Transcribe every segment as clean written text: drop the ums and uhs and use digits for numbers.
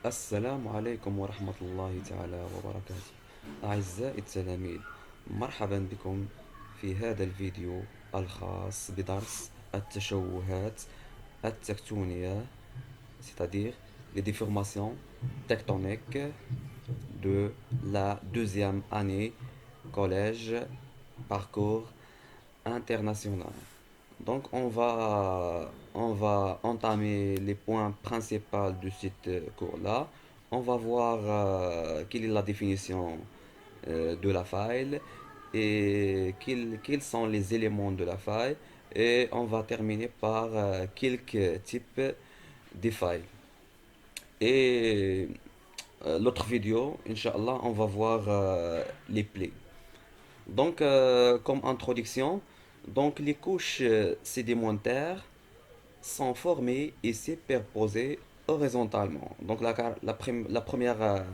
السلام عليكم ورحمة الله تعالى وبركاته. أعزائي التلاميذ، مرحبا بكم في هذا الفيديو الخاص بدرس التشوهات التكتونية، c'est-à-dire les déformations tectoniques de la deuxième année collège parcours international. Donc on va entamer les points principaux de ce cours-là. On va voir quelle est la définition de la faille et quels sont les éléments de la faille. Et on va terminer par quelques types de failles. Et l'autre vidéo, Inch'Allah, on va voir les plaies. Donc, comme introduction, donc les couches sédimentaires sont formées et superposées horizontalement. Donc, la première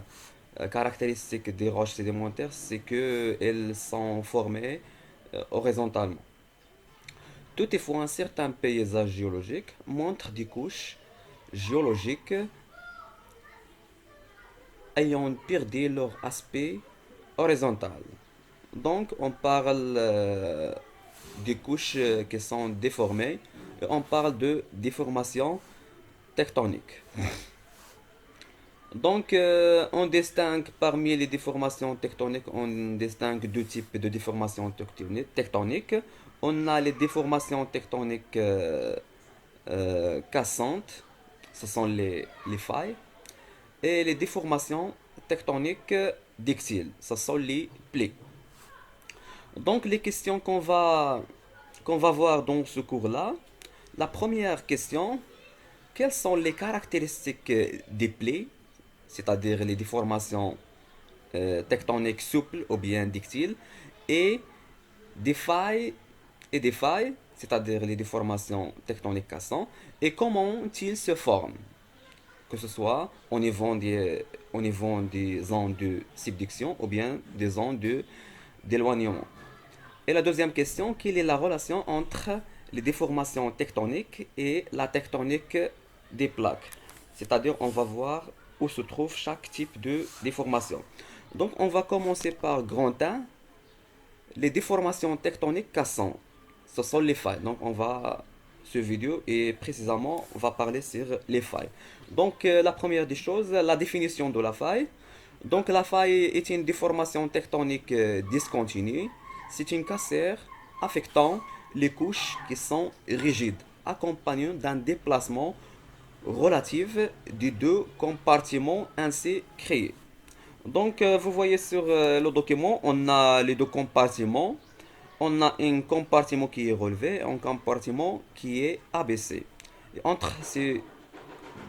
caractéristique des roches sédimentaires, c'est qu'elles sont formées horizontalement. Toutefois, un certain paysage géologique montre des couches géologiques ayant perdu leur aspect horizontal. Donc, on parle des couches qui sont déformées et on parle de déformation tectonique. Donc, on distingue parmi les déformations tectoniques, on distingue deux types de déformations tectoniques. On a les déformations tectoniques cassantes, ce sont les failles, et les déformations tectoniques dictiles, ce sont les plaies. Donc les questions qu'on va voir dans ce cours-là, la première question, quelles sont les caractéristiques des plaies, c'est-à-dire les déformations tectoniques souples ou bien dictiles, et des failles c'est-à-dire les déformations tectoniques cassantes, et comment ils se forment, que ce soit au niveau des zones de subduction ou bien des zones d'éloignement. Et la deuxième question, quelle est la relation entre les déformations tectoniques et la tectonique des plaques? C'est-à-dire, on va voir où se trouve chaque type de déformation. Donc, on va commencer par grand 1, les déformations tectoniques cassantes. Ce sont les failles. Donc, ce vidéo et précisément, on va parler sur les failles. Donc, la première des choses, la définition de la faille. Donc, la faille est une déformation tectonique discontinue. C'est une cassure affectant les couches qui sont rigides, accompagnée d'un déplacement relatif des deux compartiments ainsi créés. Donc, vous voyez sur le document, on a les deux compartiments. On a un compartiment qui est relevé et un compartiment qui est abaissé. Et entre ces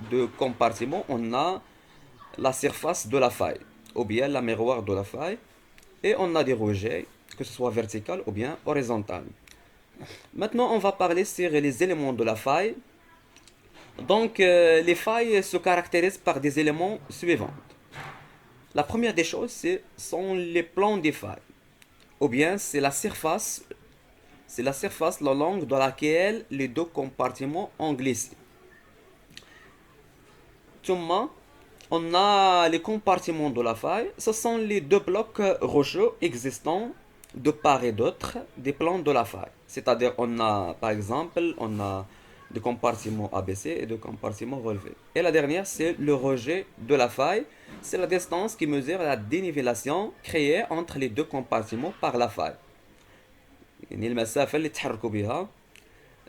deux compartiments, on a la surface de la faille, ou bien la miroir de la faille, et on a des rejets, que ce soit vertical ou bien horizontal. Maintenant, on va parler sur les éléments de la faille. Donc, les failles se caractérisent par des éléments suivants. La première des choses, sont les plans des failles, ou bien c'est la surface le long de laquelle les deux compartiments ont glissé. Thumma, on a les compartiments de la faille. Ce sont les deux blocs rocheux existants de part et d'autre des plans de la faille. C'est-à-dire, par exemple, on a des compartiments abaissés et des compartiments relevés. Et la dernière, c'est le rejet de la faille. C'est la distance qui mesure la dénivellation créée entre les deux compartiments par la faille. يعني المسافة اللي تحركوا بها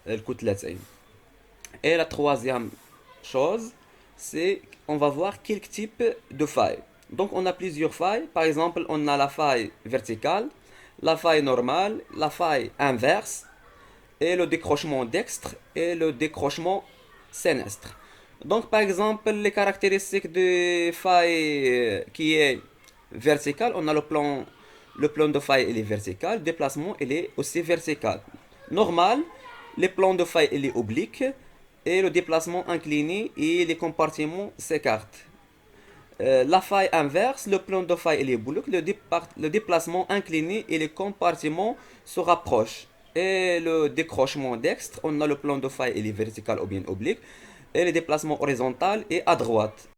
الكتلتين. Et la troisième chose, c'est on va voir quelques types de failles. Donc on a plusieurs failles. Par exemple, on a la faille verticale, la faille normale, la faille inverse, et le décrochement dextre et le décrochement sinistre. Donc par exemple, les caractéristiques de faille qui est verticale, on a le plan de faille il est vertical, le déplacement il est aussi vertical. Normal, le plan de faille il est oblique et le déplacement incliné et les compartiments s'écartent. La faille inverse, le plan de faille il est oblique, le déplacement incliné et les compartiments se rapprochent. Et le décrochement dextre, on a le plan de faille il est vertical ou bien oblique et le déplacement horizontal est à droite.